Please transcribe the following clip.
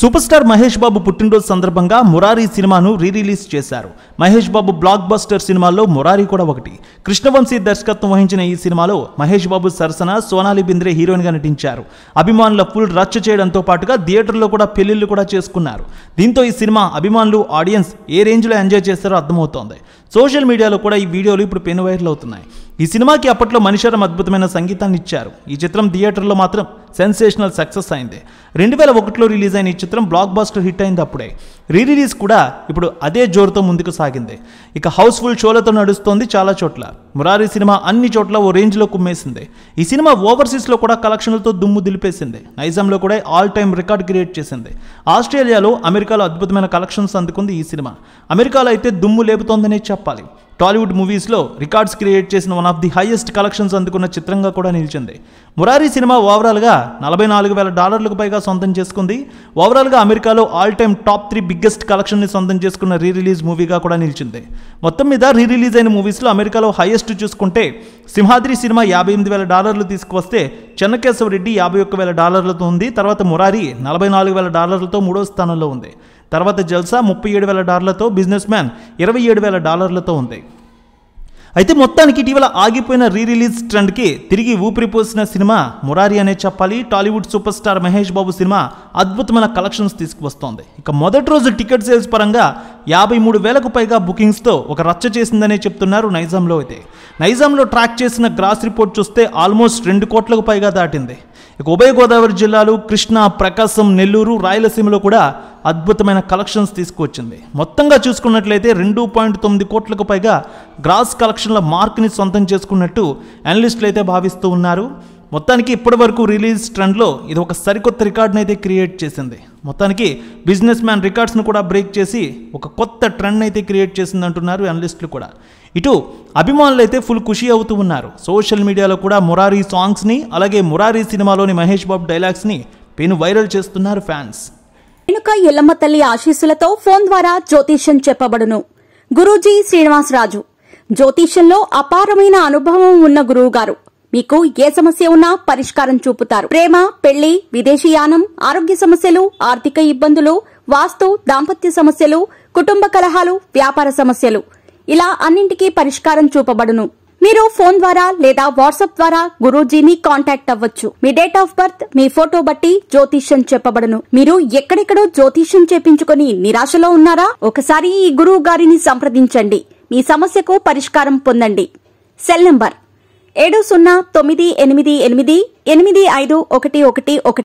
Super star Mahesh Babu పుట్టినరోజు సందర్భంగా మురారి సినిమాను రిలీజ్ చేశారు. మహేష్ బాబు బ్లాక్ బస్టర్ సినిమాల్లో మురారి కూడా ఒకటి. కృష్ణవంశీ దర్శకత్వం వహించిన ఈ సినిమాలో మహేష్ బాబు సరసన సోనాలి బింద్రే హీరోయిన్ గా నటించారు. అభిమానుల ఫుల్ రచ్చ చేయడంతో పాటుగా థియేటర్లో కూడా పెళ్లిళ్లు కూడా చేసుకున్నారు. దీంతో ఈ సినిమా అభిమానులు ఆడియన్స్ ఏ రేంజ్ లో ఎంజాయ్ చేస్తారో అర్థమవుతోంది. సోషల్ మీడియాలో కూడా ఈ వీడియోలు ఇప్పుడు పెను వైరల్ అవుతున్నాయి. ఈ సినిమాకి అప్పట్లో మణిశర్మ అద్భుతమైన సంగీతాన్ని ఇచ్చారు. ఈ చిత్రం థియేటర్లో మాత్రం సెన్సేషనల్ సక్సెస్ అయింది. 2001లో రిలీజ్ అయిన ఈ చిత్రం బ్లాక్ బస్టర్ హిట్ అయింది. అప్పుడే రిలీజ్ కూడా ఇప్పుడు అదే జోరుతో ముందుకు సాగింది. ఇక హౌస్ఫుల్ షోలతో నడుస్తోంది చాలా చోట్ల. మురారి సినిమా అన్ని చోట్ల ఓ రేంజ్లో కుమ్మేసింది. ఈ సినిమా ఓవర్సీస్లో కూడా కలెక్షన్లతో దుమ్ము దులిపేసింది. నైజాంలో కూడా ఆల్ టైమ్ రికార్డ్ క్రియేట్ చేసింది. ఆస్ట్రేలియాలో, అమెరికాలో అద్భుతమైన కలెక్షన్స్ అందుకుంది ఈ సినిమా. అమెరికాలో అయితే దుమ్ము లేపుతోందనే చెప్పాలి. టాలీవుడ్ మూవీస్లో రికార్డ్స్ క్రియేట్ చేసిన one of the highest collections అందుకున్న చిత్రంగా కూడా నిలిచింది. మురారి సినిమా ఓవరాల్గా $44,000 పైగా సొంతం చేసుకుంది. ఓవరాల్గా అమెరికాలో ఆల్ టైమ్ టాప్ 3 బిగ్గెస్ట్ కలెక్షన్ని సొంతం చేసుకున్న రిలీజ్ మూవీగా కూడా నిలిచింది. మొత్తం మీద రిలీజ్ అయిన మూవీస్లో అమెరికాలో హైయెస్ట్ చూసుకుంటే సింహాద్రి సినిమా $58,000 తీసుకువస్తే చెన్నకేశవరెడ్డి $51,000తో ఉంది. తర్వాత మురారి $44,000తో మూడో స్థానంలో ఉంది. తర్వాత జల్సా $37,000తో, బిజినెస్ మ్యాన్ $27,000తో ఉంది. అయితే మొత్తానికి ఇటీవల ఆగిపోయిన రిలీజ్ ట్రెండ్కి తిరిగి ఊపిరిపోసిన సినిమా మురారి అనే చెప్పాలి. Tollywood super star Mahesh Babu cinema అద్భుతమైన కలెక్షన్స్ తీసుకువస్తోంది. ఇక మొదటి రోజు టికెట్ సేల్స్ పరంగా 53,000కు పైగా బుకింగ్స్తో ఒక రచ్చ చేసిందనే చెప్తున్నారు నైజాంలో. అయితే నైజాంలో ట్రాక్ చేసిన గ్రాస్ రిపోర్ట్ చూస్తే ఆల్మోస్ట్ 2 కోట్లకు పైగా దాటింది. ఇక ఉభయ గోదావరి జిల్లాలు, కృష్ణా, ప్రకాశం, నెల్లూరు, రాయలసీమలో కూడా అద్భుతమైన కలెక్షన్స్ తీసుకువచ్చింది. మొత్తంగా చూసుకున్నట్లయితే 2.9 కోట్లకు పైగా గ్రాస్ కలెక్షన్ల మార్క్ని సొంతం చేసుకున్నట్టు అనలిస్టులు అయితే భావిస్తూ ఉన్నారు. మొత్తానికి ఇప్పటి వరకు రిలీజ్ ట్రెండ్లో ఇది ఒక సరికొత్త రికార్డ్ని అయితే క్రియేట్ చేసింది. మొత్తానికి బిజినెస్ మ్యాన్ రికార్డ్స్ను కూడా బ్రేక్ చేసి ఒక కొత్త ట్రెండ్ అయితే క్రియేట్ చేసింది అంటున్నారు అనలిస్టులు కూడా. ఇటు అభిమానులు అయితే ఫుల్ ఖుషి అవుతూ ఉన్నారు. సోషల్ మీడియాలో కూడా మురారి సాంగ్స్ని, అలాగే మురారి సినిమాలోని మహేష్ బాబు డైలాగ్స్ని పెను వైరల్ చేస్తున్నారు ఫ్యాన్స్. రేణుక ఎల్లమ్మ తల్లి ఆశీస్సులతో ఫోన్ ద్వారా జ్యోతిష్యం చెప్పబడును. గురూజీ శ్రీనివాసరాజు. జ్యోతిష్యంలో అపారమైన అనుభవం ఉన్న గురువు గారు మీకు ఏ సమస్య ఉన్నా పరిష్కారం చూపుతారు. ప్రేమ, పెళ్లి, విదేశీయానం, ఆరోగ్య సమస్యలు, ఆర్థిక ఇబ్బందులు, వాస్తు, దాంపత్య సమస్యలు, కుటుంబ కలహాలు, వ్యాపార సమస్యలు, ఇలా అన్నింటికీ పరిష్కారం చూపబడును. మీరు ఫోన్ ద్వారా లేదా వాట్సాప్ ద్వారా గురూజీని కాంటాక్ట్ అవ్వచ్చు. మీ డేట్ ఆఫ్ బర్త్, మీ ఫోటో బట్టి జ్యోతిష్యం చెప్పబడును. మీరు ఎక్కడెక్కడో జ్యోతిష్యం చేపించుకుని నిరాశలో ఉన్నారా? ఒకసారి ఈ గురువు గారిని సంప్రదించండి. మీ సమస్యకు పరిష్కారం పొందండి. Cell number 709888851111.